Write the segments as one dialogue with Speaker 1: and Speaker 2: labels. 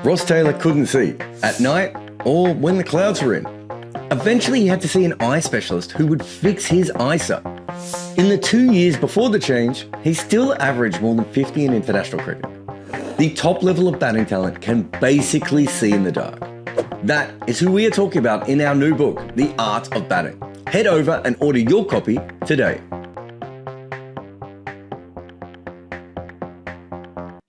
Speaker 1: Ross Taylor couldn't see at night or when the clouds were in. Eventually, he had to see an eye specialist who would fix his eyesight. In the 2 years before the change, he still averaged more than 50 in international cricket. The top level of batting talent can basically see in the dark. That is who we are talking about in our new book, The Art of Batting. Head over and order your copy today.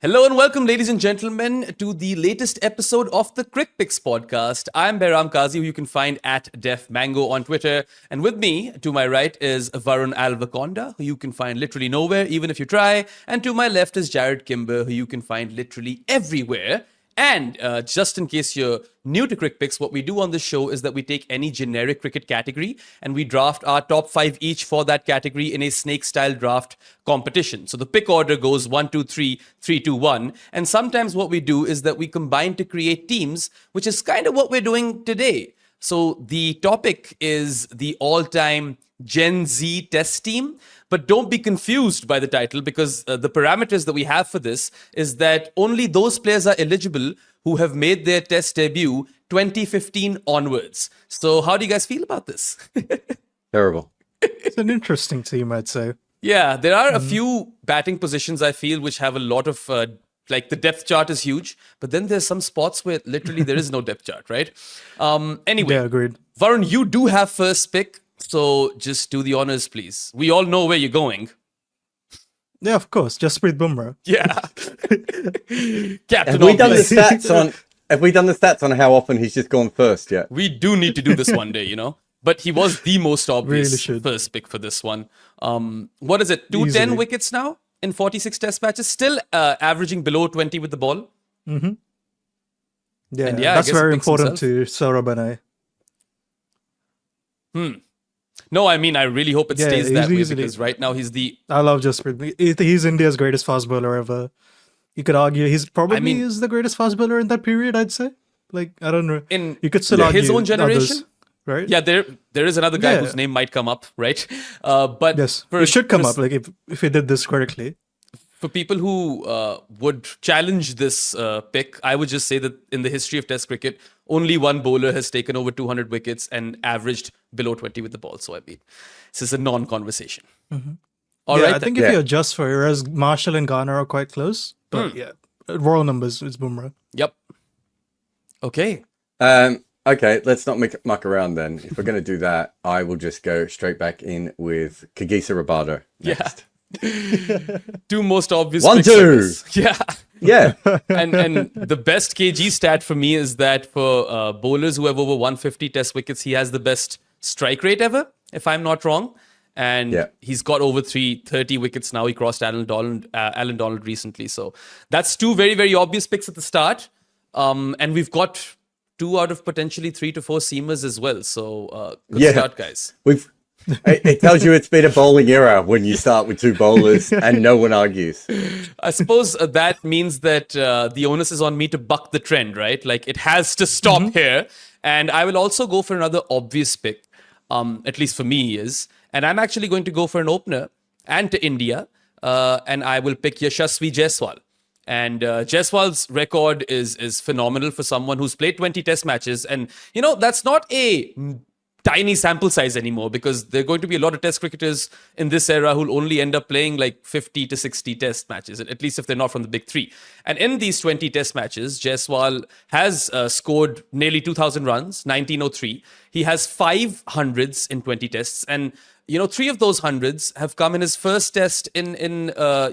Speaker 2: Hello and welcome, ladies and gentlemen, to the latest episode of the Crickpicks podcast. I'm Behram who you can find at Def Mango on Twitter. And with me, to my right, is Varun Alvaconda, who you can find literally nowhere, even if you try. And to my left is Jarrod, who you can find literally everywhere. And just in case you're new to Crickpicks, what we do on this show is that we take any generic cricket category and we draft our top 5 each for that category in a snake-style draft competition. So the pick order goes 1, 2, 3, 3, 2, 1. And sometimes what we do is that we combine to create teams, which is kind of what we're doing today. So the topic is the all-time Gen Z test team. But don't be confused by the title because the parameters that we have for this is that only those players are eligible who have made their test debut 2015 onwards. So how do you guys feel about this?
Speaker 1: Terrible.
Speaker 3: It's an interesting team, I'd say.
Speaker 2: Yeah, there are a few batting positions I feel which have a lot of like the depth chart is huge, but then there's some spots where literally there is no depth chart, right? Anyway,
Speaker 3: Yeah, agreed.
Speaker 2: Varun, you do have first pick. So just do the honors, please. We all know where you're going.
Speaker 3: Yeah, of course. Jasprit Bumrah.
Speaker 2: Yeah. Captain
Speaker 1: Have we done the
Speaker 2: Obvious.
Speaker 1: stats on? Have we done the stats on how often he's just gone first yet?
Speaker 2: We do need to do this one day, you know. But he was the most obvious
Speaker 3: Really should.
Speaker 2: first pick for this one. What is it? 210
Speaker 3: Easily.
Speaker 2: wickets now in 46 test matches. Still averaging below 20 with the ball.
Speaker 3: Yeah,
Speaker 2: And yeah, I
Speaker 3: that's
Speaker 2: guess he
Speaker 3: very
Speaker 2: picks
Speaker 3: important
Speaker 2: himself.
Speaker 3: to Saurabh and I.
Speaker 2: No, I mean, I really hope it
Speaker 3: Yeah,
Speaker 2: stays
Speaker 3: he's
Speaker 2: that way
Speaker 3: easily-
Speaker 2: because right now he's the...
Speaker 3: I love Jasprit. He's India's greatest fast bowler ever. You could argue he's probably is the greatest fast bowler in that period, I'd say. Like, I don't know.
Speaker 2: In
Speaker 3: You could still argue
Speaker 2: his own generation?
Speaker 3: others, right?
Speaker 2: Yeah, there is another guy
Speaker 3: Yeah.
Speaker 2: whose name might come up, right? But
Speaker 3: Yes.
Speaker 2: for-
Speaker 3: It should come
Speaker 2: for-
Speaker 3: up, like, if he did this correctly.
Speaker 2: For people who would challenge this pick, I would just say that in the history of Test cricket, only one bowler has taken over 200 wickets and averaged below 20 with the ball. So I mean, this is a non-conversation. All
Speaker 3: Yeah,
Speaker 2: right,
Speaker 3: I think
Speaker 1: then.
Speaker 3: if
Speaker 1: Yeah.
Speaker 3: you adjust for Eras, Marshall and Garner are quite close. But yeah, raw numbers, it's Bumrah.
Speaker 2: Yep. Okay.
Speaker 1: Okay, let's not muck around then. If we're going to do that, I will just go straight back in with Kagisa Rabada next.
Speaker 2: Two most obvious.
Speaker 1: 1,
Speaker 2: picks
Speaker 1: 2.
Speaker 2: for this. Yeah.
Speaker 1: Yeah.
Speaker 2: and the best KG stat for me is that for bowlers who have over 150 test wickets, he has the best strike rate ever, if I'm not wrong. And
Speaker 1: Yeah.
Speaker 2: he's got over 330 wickets now. He crossed Alan Donald recently. So that's two very, very obvious picks at the start. And we've got 2 out of potentially 3 to 4 seamers as well. So good start, guys.
Speaker 1: It tells you it's been a bowling era when you start with 2 bowlers and no one argues.
Speaker 2: I suppose that means that the onus is on me to buck the trend, right? Like it has to stop here. And I will also go for another obvious pick, at least for me is. And I'm actually going to go for an opener and to India. And I will pick Yashasvi Jaiswal. And Jaiswal's record is phenomenal for someone who's played 20 test matches. And, you know, that's not a tiny sample size anymore because there are going to be a lot of test cricketers in this era who'll only end up playing like 50 to 60 test matches, at least if they're not from the big 3. And in these 20 test matches, Jaiswal has scored nearly 2,000 runs, 1903. He has 5 hundreds in 20 tests. And, you know, 3 of those hundreds have come in his first test in a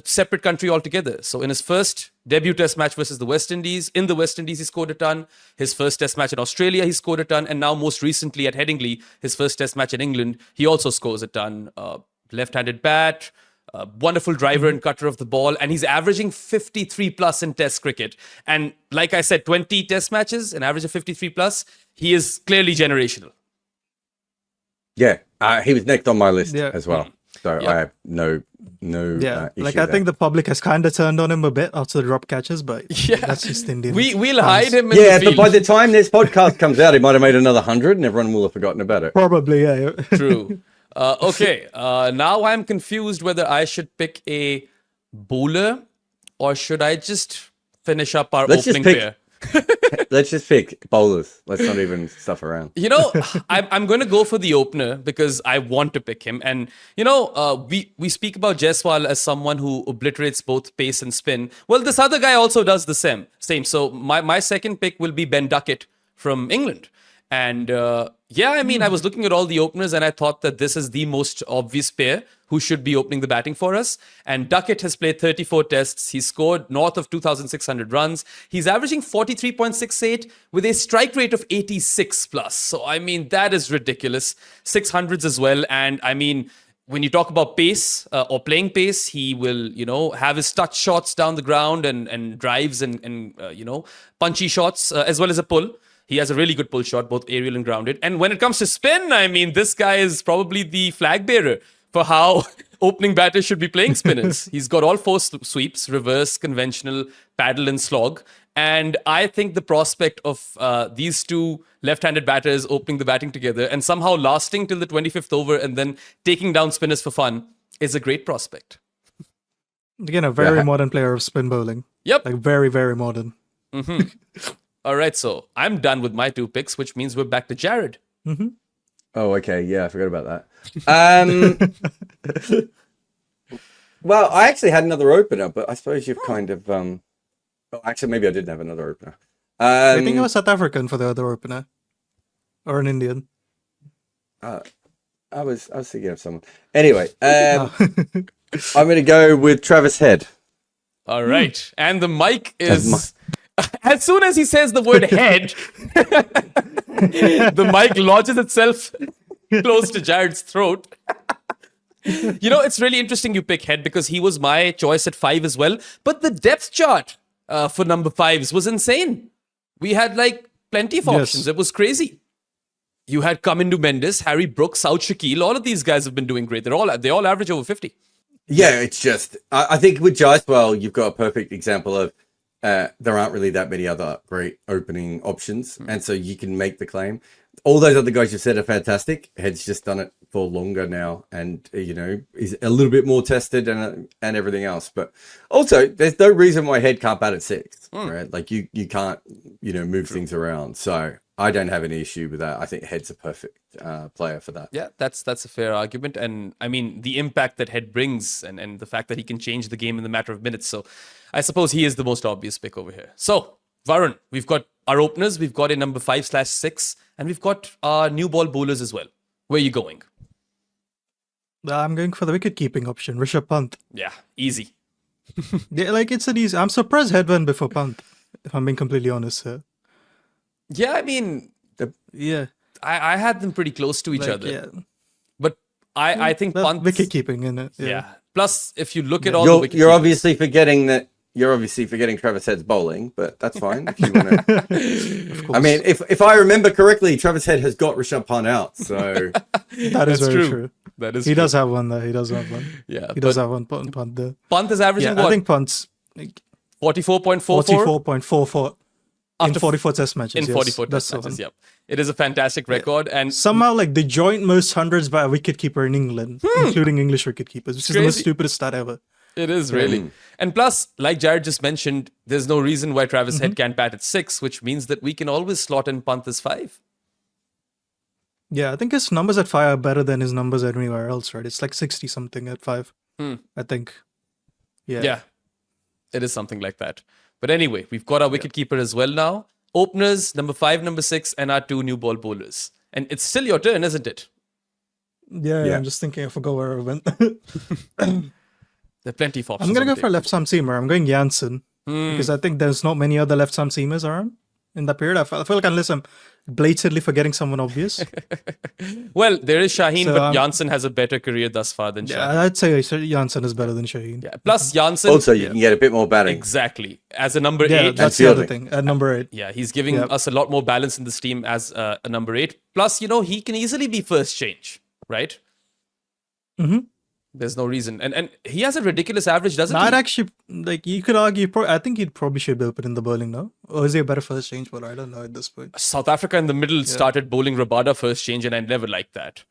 Speaker 2: separate country altogether. So in his first debut test match versus the West Indies, in the West Indies, he scored a ton. His first test match in Australia, he scored a ton. And now most recently at Headingley, his first test match in England, he also scores a ton. Left-handed bat, wonderful driver and cutter of the ball. And he's averaging 53 plus in test cricket. And like I said, 20 test matches, an average of 53 plus. He is clearly generational.
Speaker 1: Yeah, he was next on my list
Speaker 3: Yeah.
Speaker 1: as well. So
Speaker 2: Yeah.
Speaker 1: I have no
Speaker 3: Yeah,
Speaker 1: issue
Speaker 3: like I
Speaker 1: there.
Speaker 3: think the public has kind of turned on him a bit after the drop catches, but
Speaker 2: Yeah.
Speaker 3: that's just Indian.
Speaker 2: We'll
Speaker 3: fans.
Speaker 2: hide him in
Speaker 1: Yeah,
Speaker 2: the
Speaker 1: but
Speaker 2: field.
Speaker 1: by the time this podcast comes out, he might have made another 100 and everyone will have forgotten about it.
Speaker 3: Probably, yeah.
Speaker 2: True. Okay, now I'm confused whether I should pick a bowler or should I just finish up our
Speaker 1: Let's just
Speaker 2: opening
Speaker 1: pick-
Speaker 2: pair.
Speaker 1: Let's just pick bowlers. Let's not even stuff around.
Speaker 2: You know, I'm going to go for the opener because I want to pick him. And, you know, we speak about Jaiswal as someone who obliterates both pace and spin. Well, this other guy also does the same. So my second pick will be Ben Duckett from England. And yeah, I mean, I was looking at all the openers and I thought that this is the most obvious pair who should be opening the batting for us. And Duckett has played 34 tests. He's scored north of 2,600 runs. He's averaging 43.68 with a strike rate of 86 plus. So, I mean, that is ridiculous. 600s as well. And I mean, when you talk about pace or playing pace, he will, you know, have his touch shots down the ground and drives and you know, punchy shots as well as a pull. He has a really good pull shot, both aerial and grounded. And when it comes to spin, I mean, this guy is probably the flag bearer for how opening batters should be playing spinners. He's got all four sweeps, reverse, conventional, paddle, and slog. And I think the prospect of these two left-handed batters opening the batting together and somehow lasting till the 25th over and then taking down spinners for fun is a great prospect.
Speaker 3: Again, a very modern player of spin bowling.
Speaker 2: Yep.
Speaker 3: Like very, very modern.
Speaker 2: All right, so I'm done with my two picks, which means we're back to Jarrod.
Speaker 1: Oh, okay. Yeah, I forgot about that. Well, I actually had another opener, but I suppose you've kind of... Oh, actually, maybe I didn't have another opener.
Speaker 3: I think it was South African for the other opener. Or an Indian.
Speaker 1: I was thinking of someone. Anyway, I'm going to go with Travis Head.
Speaker 2: All right. And the mic is... As soon as he says the word head, the mic lodges itself close to Jarrod's throat. You know, it's really interesting you pick head because he was my choice at 5 as well. But the depth chart for number 5s was insane. We had like plenty of options. It was crazy. You had Kamindu Mendes, Harry Brooks, South Shakil. All of these guys have been doing great. They all average over 50.
Speaker 1: Yeah, it's just... I think with Jaiswal, you've got a perfect example of there aren't really that many other great opening options. And so you can make the claim. All those other guys you said are fantastic. Head's just done it for longer now. And, you know, is a little bit more tested and everything else. But also, there's no reason why Head can't bat at 6. Right? Like, you can't, you know, move things around. So I don't have any issue with that. I think Head's a perfect player for that.
Speaker 2: Yeah, that's a fair argument. And I mean, the impact that Head brings and the fact that he can change the game in the matter of minutes. So I suppose he is the most obvious pick over here. So, Varun, we've got our openers, we've got a number 5/6, and we've got our new ball bowlers as well. Where are you going?
Speaker 3: I'm going for the wicket keeping option, Rishabh Pant.
Speaker 2: Yeah, easy.
Speaker 3: Yeah, like it's an easy. I'm surprised Head went before Pant, if I'm being completely honest here.
Speaker 2: Yeah, I mean,
Speaker 3: Yeah.
Speaker 2: I had them pretty close to each
Speaker 3: Like,
Speaker 2: other.
Speaker 3: yeah.
Speaker 2: But I think
Speaker 3: Well,
Speaker 2: Pant...
Speaker 3: wicket keeping in it.
Speaker 2: Yeah. Plus, if you look at all the wicket
Speaker 1: You're obviously forgetting that. You're obviously forgetting Travis Head's bowling, but that's fine. If you want to, I mean, if I remember correctly, Travis Head has got Rishabh Pant out, so
Speaker 3: That is very true.
Speaker 2: That is
Speaker 3: He
Speaker 2: true.
Speaker 3: does have one there. He does have one.
Speaker 2: Yeah,
Speaker 3: He does have one Pant there.
Speaker 2: Pant is averaging
Speaker 3: Yeah,
Speaker 2: what?
Speaker 3: I think Pant's like
Speaker 2: 44.44?
Speaker 3: 44.44 in 44 test matches.
Speaker 2: In
Speaker 3: yes.
Speaker 2: 44
Speaker 3: That's
Speaker 2: test
Speaker 3: the
Speaker 2: matches,
Speaker 3: one.
Speaker 2: yep. It is a fantastic record. And
Speaker 3: Somehow, like the joint most hundreds by a wicketkeeper in England, including English wicketkeepers, which is the most
Speaker 2: Crazy.
Speaker 3: stupidest stat ever.
Speaker 2: it is really. And plus, like Jarrod just mentioned, there's no reason why Travis Head can't bat at 6, which means that we can always slot in Pant as 5.
Speaker 3: Yeah, I think his numbers at 5 are better than his numbers anywhere else, right? It's like 60 something at 5, I think.
Speaker 2: Yeah, it is something like that. But anyway, we've got our wicketkeeper as well now. Openers, number 5, number 6, and our 2 new ball bowlers. And it's still your turn, isn't it?
Speaker 3: Yeah, I'm just thinking I forgot where I went.
Speaker 2: There are plenty of options.
Speaker 3: I'm going to
Speaker 2: on
Speaker 3: go
Speaker 2: the
Speaker 3: for a left-arm seamer. I'm going Janssen because I think there's not many other left-arm seamers around in that period. I feel like unless I'm blatantly forgetting someone obvious.
Speaker 2: table. Well, there is Shaheen,
Speaker 3: So,
Speaker 2: but Janssen has a better career thus far than Shaheen.
Speaker 3: Yeah, I'd say Janssen is better than Shaheen.
Speaker 2: Yeah. Plus, Janssen...
Speaker 1: also you can get a bit more batting.
Speaker 2: Exactly. As a number
Speaker 3: Yeah,
Speaker 2: 8...
Speaker 3: that's the other thing. At number 8.
Speaker 2: Yeah, he's giving us a lot more balance in this team as a number 8. Plus, you know, he can easily be first change, right? There's no reason. And he has a ridiculous average, doesn't
Speaker 3: I'd
Speaker 2: he?
Speaker 3: actually, like, you could argue, I think he probably should be open in the bowling now. Or is he a better first change bowler? I don't know at this point.
Speaker 2: South Africa in the middle started bowling Rabada first change, and I never liked that.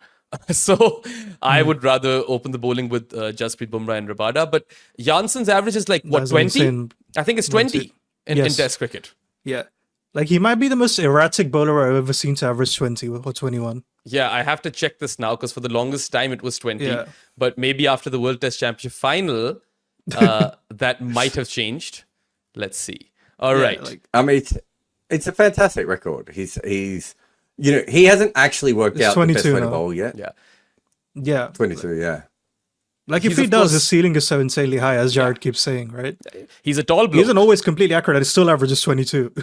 Speaker 2: So I would rather open the bowling with Jasprit Bumrah and Rabada. But Janssen's average is like, what,
Speaker 3: That's
Speaker 2: 20?
Speaker 3: insane.
Speaker 2: I think it's 20. in
Speaker 3: Yes.
Speaker 2: Test cricket.
Speaker 3: Yeah. Like, he might be the most erratic bowler I've ever seen to average 20 or 21.
Speaker 2: Yeah, I have to check this now because for the longest time it was 20.
Speaker 3: Yeah.
Speaker 2: But maybe after the World Test Championship final, that might have changed. Let's see. All right.
Speaker 4: I mean, it's a fantastic record. He's he hasn't actually worked
Speaker 3: It's
Speaker 4: out the best
Speaker 3: 22
Speaker 4: way to
Speaker 3: now.
Speaker 4: bowl yet.
Speaker 2: Yeah.
Speaker 3: Yeah.
Speaker 4: 22, yeah.
Speaker 3: Like,
Speaker 2: He's
Speaker 3: if he
Speaker 2: of
Speaker 3: does,
Speaker 2: course-
Speaker 3: his ceiling is so insanely high, as Jarrod keeps saying, right?
Speaker 2: He's a tall
Speaker 3: He
Speaker 2: bloke.
Speaker 3: isn't always completely accurate, and he still averages 22.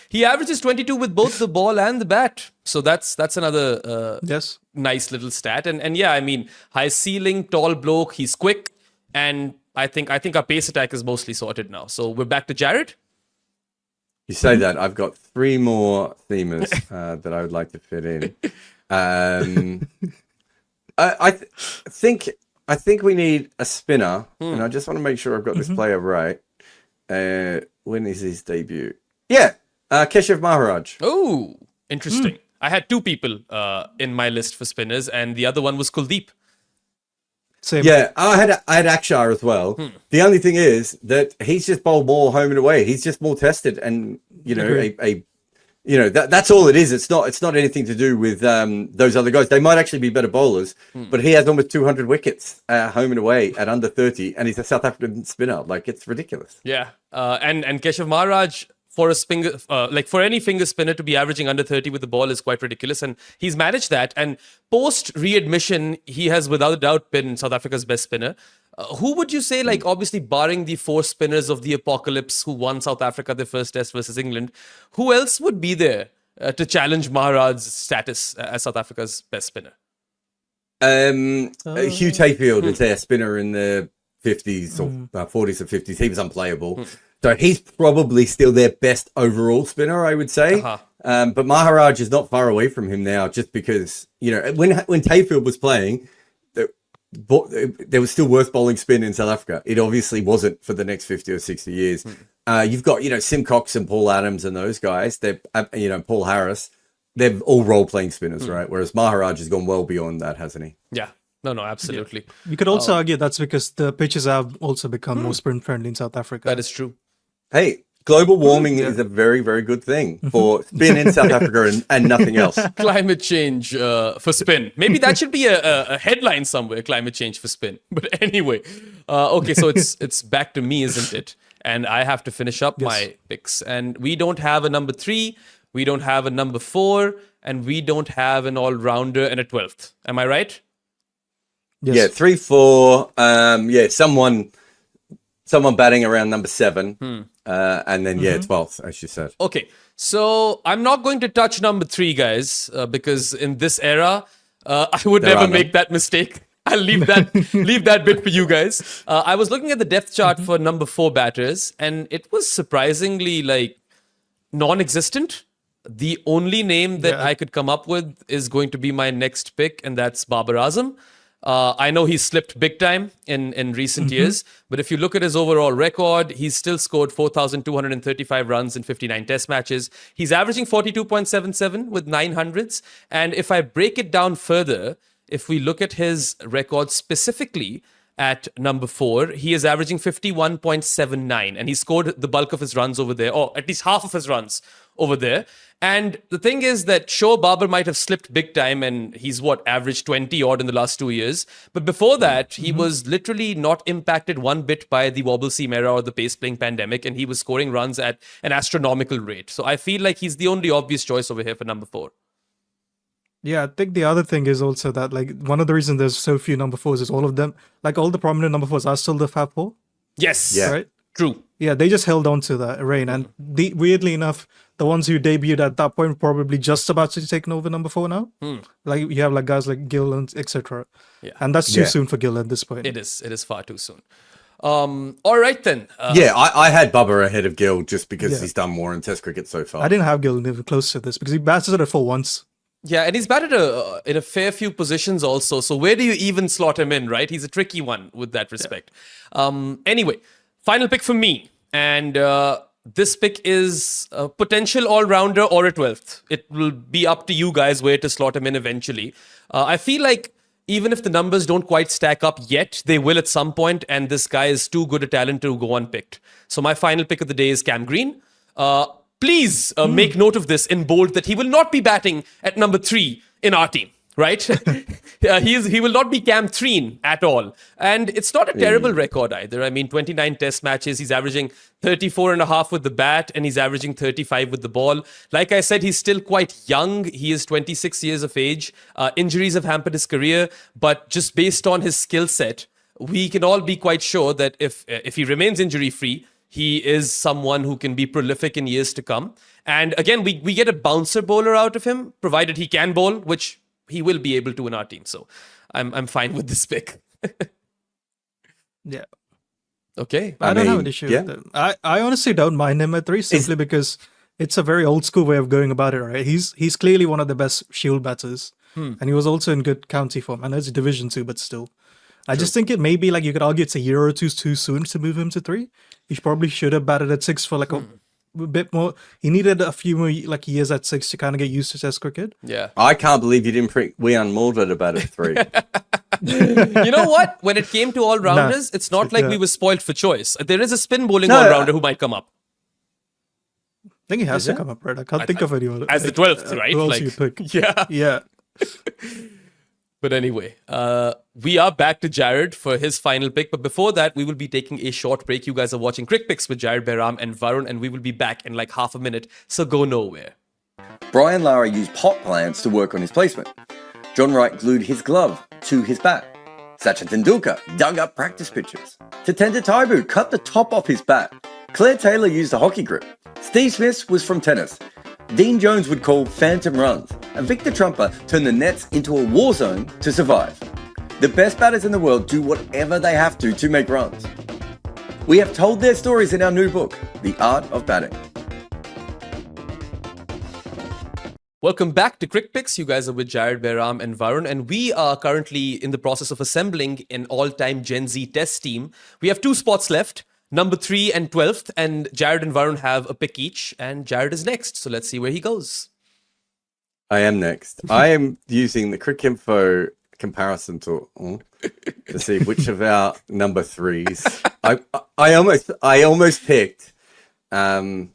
Speaker 2: He averages 22 with both the ball and the bat. So that's another
Speaker 3: Yes.
Speaker 2: nice little stat. And yeah, I mean, high ceiling, tall bloke. He's quick, and I think our pace attack is mostly sorted now. So we're back to Jarrod.
Speaker 4: You say that, I've got 3 more themers that I would like to fit in. I think we need a spinner, and I just want to make sure I've got this player right. When is his debut? Yeah, Keshav Maharaj.
Speaker 2: Oh, interesting. I had 2 people in my list for spinners, and the other one was Kuldeep.
Speaker 3: Same.
Speaker 4: Yeah, I had Akshar as well. The only thing is that he's just bowled more home and away. He's just more tested, and that's all it is. It's not anything to do with those other guys. They might actually be better bowlers, but he has almost 200 wickets home and away at under 30, and he's a South African spinner. Like, it's ridiculous.
Speaker 2: Yeah, and Keshav Maharaj for a finger, for any finger spinner to be averaging under 30 with the ball is quite ridiculous, and he's managed that. And post readmission, he has without a doubt been South Africa's best spinner. Who would you say, like, obviously barring the 4 spinners of the apocalypse who won South Africa their first test versus England, who else would be there to challenge Maharaj's status as South Africa's best spinner?
Speaker 4: Hugh Tayfield was their spinner in the 50s or 40s or 50s. He was unplayable. So he's probably still their best overall spinner, I would say. But Maharaj is not far away from him now, just because, when Tayfield was playing, there was still worth bowling spin in South Africa. It obviously wasn't for the next 50 or 60 years. You've got, Simcox and Paul Adams and those guys. They're, Paul Harris. They're all role-playing spinners, right? Whereas Maharaj has gone well beyond that, hasn't he?
Speaker 2: Yeah. No, absolutely.
Speaker 3: You could also argue that's because the pitches have also become more sprint-friendly in South Africa.
Speaker 2: That is true.
Speaker 4: Hey, global warming is a very, very good thing for spin in South Africa and nothing else.
Speaker 2: Climate change for spin. Maybe that should be a headline somewhere, climate change for spin. But anyway, okay, so it's back to me, isn't it? And I have to finish up my picks. And we don't have a number 3, we don't have a number 4, and we don't have an all-rounder and a 12th. Am I right?
Speaker 3: Yes.
Speaker 4: Yeah, 3, 4. Someone batting around number 7. And then, 12th, as you said.
Speaker 2: Okay, so I'm not going to touch number 3, guys, because in this era, I would never make that mistake. I'll leave that bit for you guys. I was looking at the depth chart for number 4 batters, and it was surprisingly non-existent. The only name that I could come up with is going to be my next pick, and that's Babar Azam. I know he's slipped big time in recent years, but if you look at his overall record, he's still scored 4,235 runs in 59 test matches. He's averaging 42.77 with 900s. And if I break it down further, if we look at his record specifically at number 4, he is averaging 51.79, and he scored the bulk of his runs over there, or at least half of his runs over there. And the thing is that sure, Babar might have slipped big time, and he's averaged 20 odd in the last 2 years. But before that, he was literally not impacted one bit by the wobble seam era or the pace playing pandemic, and he was scoring runs at an astronomical rate. So I feel like he's the only obvious choice over here for number 4.
Speaker 3: Yeah, I think the other thing is also that, one of the reasons there's so few number 4s is all of them, all the prominent number 4s are still the Fab 4.
Speaker 2: Yes.
Speaker 4: Yeah.
Speaker 3: Right?
Speaker 2: True.
Speaker 3: Yeah, they just held on to that reign. And weirdly enough, the ones who debuted at that point probably just about to take over number 4 now. You have guys like Gill and etc.
Speaker 2: Yeah.
Speaker 3: And that's too soon for Gill at this point.
Speaker 2: It is far too soon. All right then.
Speaker 4: I had Bubba ahead of Gill just because he's done more in Test cricket so far.
Speaker 3: I didn't have Gill even close to this because he batted it for once.
Speaker 2: Yeah, and he's batted in a fair few positions also. So where do you even slot him in, right? He's a tricky one with that respect. Anyway, final pick for me. And this pick is a potential all-rounder or a 12th. It will be up to you guys where to slot him in eventually. I feel like even if the numbers don't quite stack up yet, they will at some point, and this guy is too good a talent to go unpicked. So my final pick of the day is Cam Green. Please make note of this in bold that he will not be batting at number 3 in our team. Right? He will not be Cam Threen at all. And it's not a terrible record either. I mean, 29 test matches, he's averaging 34 and a half with the bat, and he's averaging 35 with the ball. Like I said, he's still quite young. He is 26 years of age. Injuries have hampered his career, but just based on his skill set, we can all be quite sure that if he remains injury-free, he is someone who can be prolific in years to come. And again, we get a bouncer bowler out of him, provided he can bowl, which he will be able to in our team. So I'm fine with this pick.
Speaker 3: Yeah.
Speaker 2: Okay.
Speaker 3: I don't have an issue with it. I honestly don't mind him at 3 simply because it's a very old school way of going about it, right? He's clearly one of the best shield batters. And he was also in good county form. I know it's Division 2, but still. I just think it may be like you could argue it's a year or two too soon to move him to 3. He probably should have batted at 6 for like a bit more. He needed a few more like years at 6 to kind of get used to Test cricket.
Speaker 2: Yeah.
Speaker 4: I can't believe you didn't pick Wian Mulder about at 3.
Speaker 2: You know what? When it came to all-rounders, it's not like we were spoiled for choice. There is a spin bowling all-rounder who might come up.
Speaker 3: I think he has to come up, right? I can't think of anyone.
Speaker 2: As the 12th, right?
Speaker 3: Who else you pick?
Speaker 2: Yeah.
Speaker 3: Yeah.
Speaker 2: But anyway, we are back to Jarrod for his final pick. But before that, we will be taking a short break. You guys are watching Crickpicks with Jarrod, Behram and Varun, and we will be back in like half a minute. So go nowhere.
Speaker 1: Brian Lara used pot plants to work on his placement. John Wright glued his glove to his bat. Sachin Tendulkar dug up practice pitches. Tatenda Taibu cut the top off his bat. Claire Taylor used a hockey grip. Steve Smith was from tennis. Dean Jones would call phantom runs, and Victor Trumper turned the nets into a war zone to survive. The best batters in the world do whatever they have to make runs. We have told their stories in our new book, The Art of Batting.
Speaker 2: Welcome back to Crickpicks. You guys are with Jarrod, Behram and Varun, and we are currently in the process of assembling an all-time Gen Z test team. We have 2 spots left. Number 3 and 12th, and Jarrod and Varun have a pick each, and Jarrod is next. So let's see where he goes.
Speaker 4: I am next. I am using the Cricinfo comparison tool to see which of our number 3s. I almost picked. I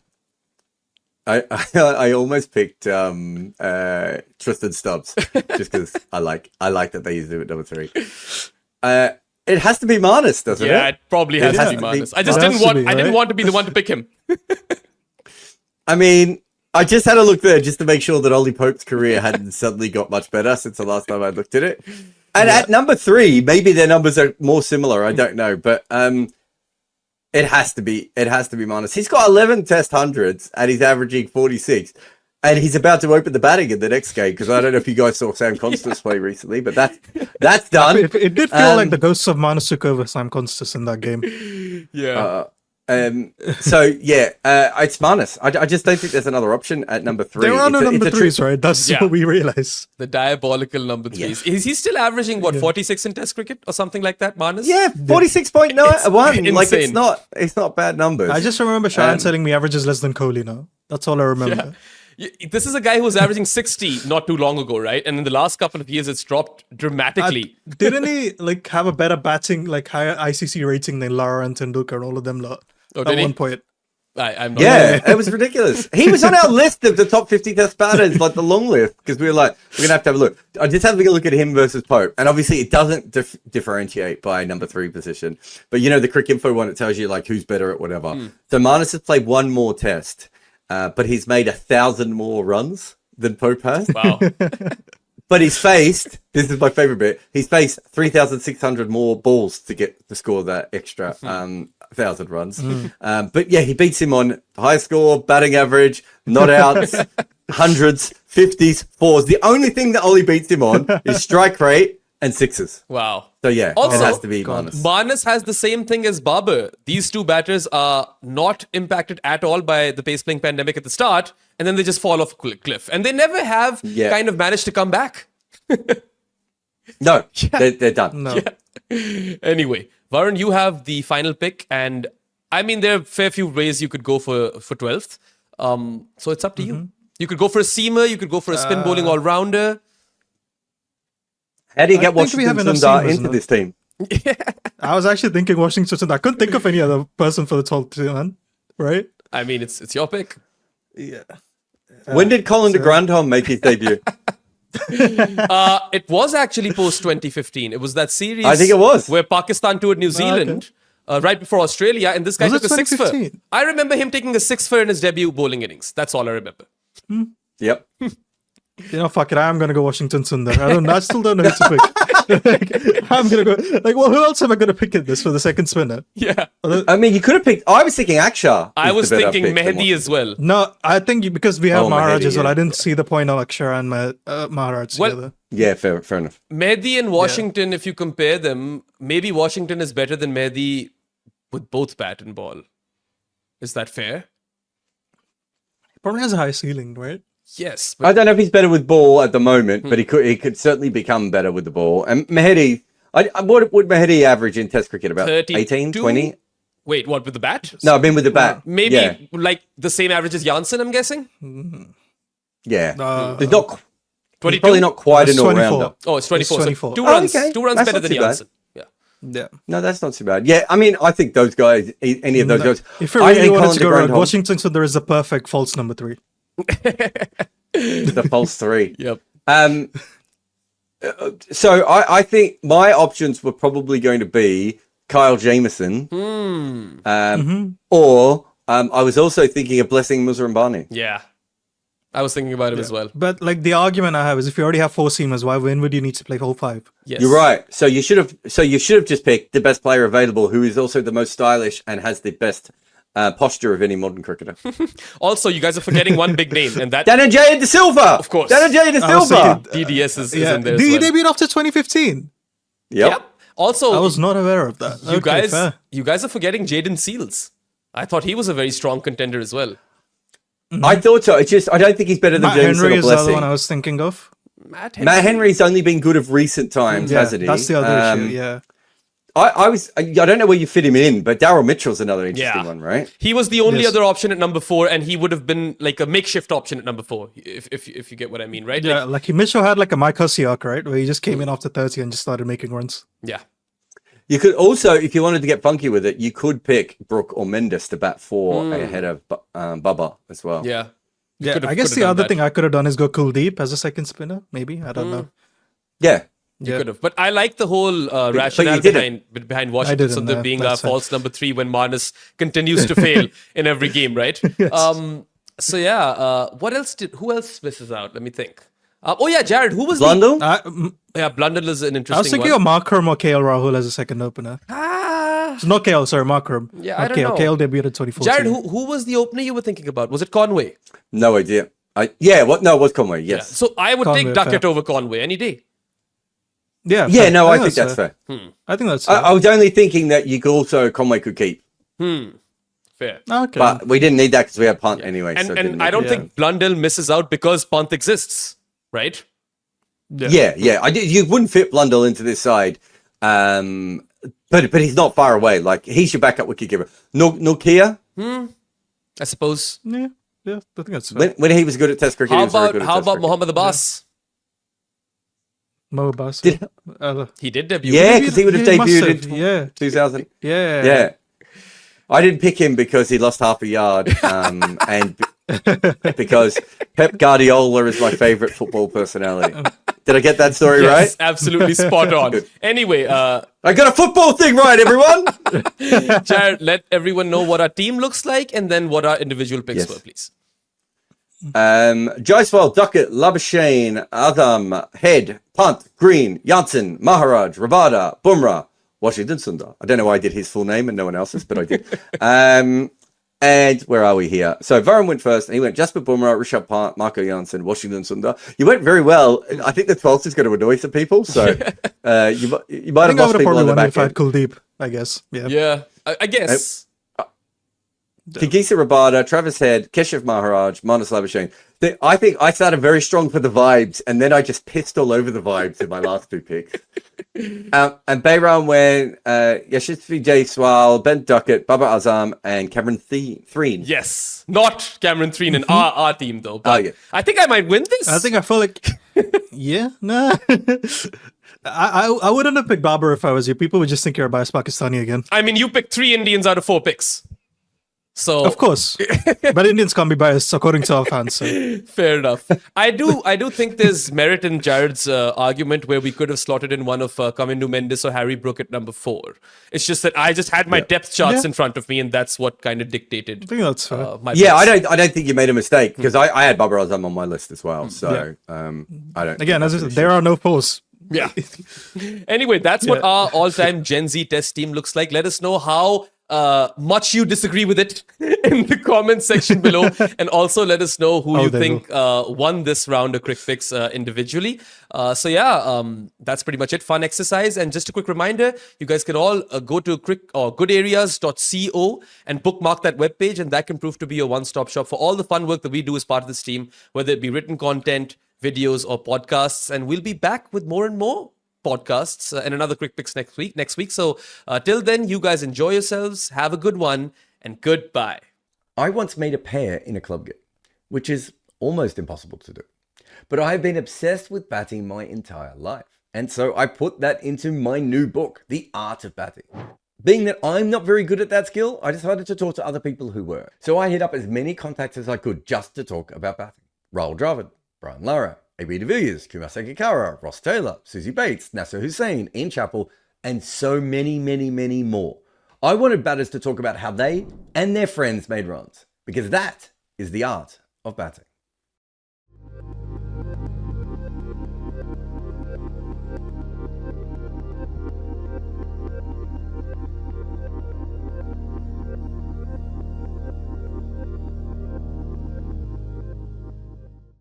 Speaker 4: almost picked Tristan Stubbs just because I like that they used him at number 3. It has to be Marnus, doesn't it?
Speaker 2: Yeah, it probably has to be Marnus. I just didn't want. I didn't want to be the one to pick him.
Speaker 4: I mean, I just had a look there just to make sure that Ollie Pope's career hadn't suddenly got much better since the last time I looked at it. And at number 3, maybe their numbers are more similar. I don't know, but it has to be Marnus. He's got 11 Test hundreds and he's averaging 46. And he's about to open the batting in the next game because I don't know if you guys saw Sam Constance play recently, but that's done.
Speaker 3: It did feel like the ghosts of Manus took over Sam Constance in that game.
Speaker 2: Yeah.
Speaker 4: So yeah, it's Marnus. I just don't think there's another option at number 3.
Speaker 3: There are no number 3s, right? That's what we realize.
Speaker 2: The diabolical number 3s. Is he still averaging 46 in Test cricket or something like that, Marnus?
Speaker 4: Yeah, 46.91. Like it's not bad numbers.
Speaker 3: I just remember Shayan telling me averages less than Kohli now. That's all I remember.
Speaker 2: Yeah. This is a guy who was averaging 60 not too long ago, right? And in the last couple of years, it's dropped dramatically.
Speaker 3: Didn't he like have a better batting, like higher ICC rating than Lara and Tendulkar and all of them lot at one point?
Speaker 2: I'm not
Speaker 4: it was ridiculous. He was on our list of the top 50 Test batters, like the long list, because we were like, we're going to have a look. I just having a look at him versus Pope. And obviously it doesn't differentiate by number 3 position. But you know, the Cricinfo one, it tells you like who's better at whatever. So Marnus has played 1 more Test. But he's made 1,000 more runs than Pope has. Wow. But he's faced, this is my favorite bit, he's faced 3,600 more balls to get to score that extra 1,000 runs. But yeah, he beats him on high score, batting average, not outs, hundreds, 50s, 4s. The only thing that Ollie beats him on is strike rate and 6s.
Speaker 2: Wow.
Speaker 4: So yeah,
Speaker 2: also,
Speaker 4: it has to be Marnus.
Speaker 2: Marnus has the same thing as Babar. These 2 batters are not impacted at all by the pace playing pandemic at the start, and then they just fall off a cliff. And they never have kind of managed to come back.
Speaker 4: No, they're done.
Speaker 3: No.
Speaker 2: Yeah. Anyway, Varun, you have the final pick, and I mean, there are a fair few ways you could go for 12th. So it's up to you. You could go for a seamer, you could go for a spin bowling all-rounder.
Speaker 4: How do you
Speaker 3: I
Speaker 4: get
Speaker 3: think we have
Speaker 4: Washington
Speaker 3: enough
Speaker 4: Sundar
Speaker 3: seamers,
Speaker 4: into
Speaker 3: no?
Speaker 4: this team?
Speaker 3: I was actually thinking Washington Sundar. I couldn't think of any other person for the 12th team, man. Right?
Speaker 2: I mean, it's your pick.
Speaker 3: Yeah.
Speaker 4: When did Colin de Grandhomme make his debut?
Speaker 2: It was actually post 2015. It was that series.
Speaker 4: I think it was.
Speaker 2: Where Pakistan toured New Zealand right before Australia, and this guy
Speaker 3: Was
Speaker 2: took
Speaker 3: it
Speaker 2: a 6 for.
Speaker 3: 2015?
Speaker 2: I remember him taking a 6 for in his debut bowling innings. That's all I remember.
Speaker 4: Yep.
Speaker 3: You know, fuck it. I am gonna go Washington Sundar. I still don't know who to pick. Like, I'm gonna go. Like, well, who else am I gonna pick in this for the second spinner?
Speaker 2: Yeah.
Speaker 4: I mean, you could have picked. I was thinking Akshar.
Speaker 2: I was
Speaker 4: the better
Speaker 2: thinking
Speaker 4: pick than
Speaker 2: Mehdi as well.
Speaker 3: No, I think because we have
Speaker 4: Oh,
Speaker 3: Maharaj
Speaker 4: Mahedi,
Speaker 3: as well.
Speaker 4: yeah.
Speaker 3: I didn't see the point of Akshar and Maharaj
Speaker 2: Well,
Speaker 3: together.
Speaker 4: Yeah, fair enough.
Speaker 2: Mehdi and Washington, if you compare them, maybe Washington is better than Mehdi with both bat and ball. Is that fair?
Speaker 3: Probably has a high ceiling, right?
Speaker 2: Yes.
Speaker 4: I don't know if he's better with ball at the moment, but he could certainly become better with the ball. And Mehdi, what would Mehdi average in Test cricket? About
Speaker 2: 32?
Speaker 4: 18, 20?
Speaker 2: Wait, what, with the bat?
Speaker 4: No, I've been with the bat.
Speaker 2: Maybe
Speaker 4: Yeah.
Speaker 2: like the same average as Janssen, I'm guessing?
Speaker 4: Yeah. There's not.
Speaker 2: 22?
Speaker 4: He's probably not quite
Speaker 3: It's
Speaker 4: an
Speaker 3: 24.
Speaker 4: all-rounder.
Speaker 2: Oh, it's 24.
Speaker 3: It's
Speaker 2: So
Speaker 3: 24.
Speaker 2: 2
Speaker 4: Oh,
Speaker 2: runs.
Speaker 4: okay.
Speaker 2: 2 runs
Speaker 4: That's
Speaker 2: better
Speaker 4: not
Speaker 2: than
Speaker 4: too bad.
Speaker 2: Janssen. Yeah.
Speaker 3: Yeah.
Speaker 4: No, that's not too bad. Yeah, I mean, I think those guys, any of those guys.
Speaker 3: If you
Speaker 4: I
Speaker 3: really
Speaker 4: think
Speaker 3: wanted
Speaker 4: Colin
Speaker 3: to
Speaker 4: de
Speaker 3: go around,
Speaker 4: Grandhomme-
Speaker 3: Washington Sundar is the perfect false number 3.
Speaker 4: the false 3.
Speaker 2: Yep.
Speaker 4: So I think my options were probably going to be Kyle Jamieson, or I was also thinking of Blessing Muzarambani.
Speaker 2: Yeah. I was thinking about it as well.
Speaker 3: But like the argument I have is if you already have 4 seamers, when would you need to play all 5?
Speaker 2: Yes.
Speaker 4: You're right. So you should have just picked the best player available, who is also the most stylish and has the best posture of any modern cricketer.
Speaker 2: Also, you guys are forgetting one big name, and that
Speaker 4: Danajay De Silva,
Speaker 2: Of course.
Speaker 4: Danajay De
Speaker 3: I was
Speaker 4: Silva.
Speaker 3: thinking-
Speaker 2: DDS is
Speaker 3: Yeah.
Speaker 2: in there
Speaker 3: Did he
Speaker 2: as well.
Speaker 3: debut after 2015?
Speaker 4: Yep.
Speaker 2: Also,
Speaker 3: I was not aware of that.
Speaker 2: you
Speaker 3: Okay, fair.
Speaker 2: guys are forgetting Jaden Seals. I thought he was a very strong contender as well.
Speaker 4: I thought so. It's just I don't think he's better than
Speaker 3: Matt
Speaker 4: Jameson
Speaker 3: Henry
Speaker 4: or
Speaker 3: is the other
Speaker 4: Blessing.
Speaker 3: one I was thinking of.
Speaker 2: Matt
Speaker 4: Matt Henry's only been good of recent times,
Speaker 3: Yeah,
Speaker 4: hasn't he?
Speaker 3: that's the other issue. Yeah.
Speaker 4: I don't know where you fit him in, but Daryl Mitchell's another interesting
Speaker 2: Yeah.
Speaker 4: one, right?
Speaker 2: He was the only
Speaker 3: Yes.
Speaker 2: other option at number 4, and he would have been like a makeshift option at number 4, if you get what I mean, right?
Speaker 3: Yeah, like Mitchell had like a Mike Hussey arc, right? Where he just came in after 30 and just started making runs.
Speaker 2: Yeah.
Speaker 4: You could also, if you wanted to get funky with it, you could pick Brook or Mendes to bat 4 ahead of Bubba as well.
Speaker 2: Yeah.
Speaker 3: Yeah,
Speaker 2: could've-
Speaker 3: I guess
Speaker 2: could've
Speaker 3: the
Speaker 2: done
Speaker 3: other
Speaker 2: that.
Speaker 3: thing I could have done is go Kuldeep as a second spinner, maybe. I don't know.
Speaker 4: Yeah.
Speaker 2: You
Speaker 3: Yeah.
Speaker 2: could have. But I like the whole
Speaker 4: but
Speaker 2: rationale
Speaker 4: you didn't.
Speaker 2: behind Washington
Speaker 3: didn't,
Speaker 2: Sundar being
Speaker 3: that's
Speaker 2: false number 3 when Marnus continues to fail in every game, right? So yeah, who else misses out? Let me think. Oh yeah, Jarrod, who was
Speaker 4: Blundell?
Speaker 2: Yeah, Blundell is an interesting
Speaker 3: I was thinking
Speaker 2: one.
Speaker 3: of Markram or KL Rahul as a second opener. So not KL, sorry, Markram.
Speaker 2: Yeah,
Speaker 3: Not
Speaker 2: I don't know.
Speaker 3: KL debuted in 2014.
Speaker 2: Jared, who was the opener you were thinking about? Was it Conway?
Speaker 4: No idea. It was Conway, yes.
Speaker 2: So I would
Speaker 3: Conway,
Speaker 2: take Duckett
Speaker 3: fair.
Speaker 2: over Conway any day.
Speaker 3: Yeah,
Speaker 4: Yeah,
Speaker 3: fair.
Speaker 4: no, I think that's fair.
Speaker 3: I think that's
Speaker 4: I
Speaker 3: fair.
Speaker 4: was only thinking that you could also, Conway could keep.
Speaker 2: Fair.
Speaker 3: Okay.
Speaker 4: But we didn't need that because we had punt anyway. so it didn't
Speaker 2: And
Speaker 4: need
Speaker 2: I don't
Speaker 4: it.
Speaker 2: think Blundell misses out because Pant exists, right?
Speaker 4: Yeah. You wouldn't fit Blundell into this side. But he's not far away. Like, he's your backup wicketkeeper. Nokia,
Speaker 2: I suppose.
Speaker 3: Yeah, I think that's fair.
Speaker 4: when he was good at Test cricket, he
Speaker 2: How
Speaker 4: was very good
Speaker 2: about
Speaker 4: at
Speaker 2: how
Speaker 4: Test
Speaker 2: about
Speaker 4: cricket.
Speaker 2: Mohammad Abbas?
Speaker 3: Mo Abbas.
Speaker 4: Did-
Speaker 2: He did debut.
Speaker 4: Yeah, because he would have
Speaker 3: He must
Speaker 4: debuted
Speaker 3: have,
Speaker 4: in
Speaker 3: yeah.
Speaker 4: 2000.
Speaker 3: Yeah.
Speaker 4: Yeah. I didn't pick him because he lost half a yard, and because Pep Guardiola is my favorite football personality. Did I get that story
Speaker 2: Yes,
Speaker 4: right?
Speaker 2: absolutely spot on. Anyway,
Speaker 4: I got a football thing right, everyone.
Speaker 2: Jared, let everyone know what our team looks like and then what our individual picks
Speaker 4: Yes.
Speaker 2: were, please.
Speaker 4: Jaiswal, Duckett, Labuschagne, Adam, Head, Punt, Green, Janssen, Maharaj, Rabada, Bumrah, Washington Sundar. I don't know why I did his full name and no one else's, but I did. And where are we here? So Varun went first, and he went Jasper Bumrah, Rishabh Pant, Marco Janssen, Washington Sundar. You went very well. I think the 12th is going to annoy some people, so you might
Speaker 3: I
Speaker 4: have
Speaker 3: think I
Speaker 4: lost
Speaker 3: would have
Speaker 4: people
Speaker 3: probably
Speaker 4: on the
Speaker 3: won
Speaker 4: back
Speaker 3: if I had
Speaker 4: end.
Speaker 3: Kuldeep, I guess. Yeah.
Speaker 2: Yeah, I guess.
Speaker 4: Kagisa Rabada, Travis Head, Keshav Maharaj, Manus Labuschagne. I think I started very strong for the vibes, and then I just pissed all over the vibes in my last 2 picks. And Behram went Yashasvi Jaiswal, Ben Duckett, Baba Azam, and Cameron Threen.
Speaker 2: Yes. Not Cameron Threen in our team, though. But
Speaker 4: yeah.
Speaker 2: I think I might win this.
Speaker 3: I think I feel like, yeah, nah. I wouldn't have picked Babar if I was you. People would just think you're a biased Pakistani again.
Speaker 2: I mean, you picked 3 Indians out of 4 picks. So
Speaker 3: Of course. But Indians can't be biased according to our fans. So.
Speaker 2: fair enough. I do think there's merit in Jarrod's argument where we could have slotted in one of Kamindu Mendes or Harry Brook at number 4. It's just that I just had my depth charts in front of me, and that's what kind of dictated.
Speaker 3: I think that's fair.
Speaker 2: My
Speaker 4: Yeah,
Speaker 2: picks.
Speaker 4: I don't think you made a mistake because I had Babar Azam on my list as well. So I don't.
Speaker 3: Again, as I said, there are no fours.
Speaker 2: Yeah. Anyway, that's what our all-time Gen Z test team looks like. Let us know how much you disagree with it in the comment section below, and also let us know who you think won this round of Crickpicks individually. That's pretty much it. Fun exercise, and just a quick reminder: you guys can all go to goodareas.co and bookmark that webpage, and that can prove to be your one-stop shop for all the fun work that we do as part of this team, whether it be written content, videos, or podcasts. And we'll be back with more and more podcasts and another Crickpicks next week. So till then, you guys enjoy yourselves, have a good one, and goodbye.
Speaker 1: I once made a pair in a club game, which is almost impossible to do. But I have been obsessed with batting my entire life. And so I put that into my new book, The Art of Batting. Being that I'm not very good at that skill, I decided to talk to other people who were. So I hit up as many contacts as I could just to talk about batting. Rahul Dravid, Brian Lara, AB de Villiers, Kumar Sangakkara, Ross Taylor, Susie Bates, Nasser Hussain, Ian Chappell, and so many, many, many more. I wanted batters to talk about how they and their friends made runs, because that is the art of batting.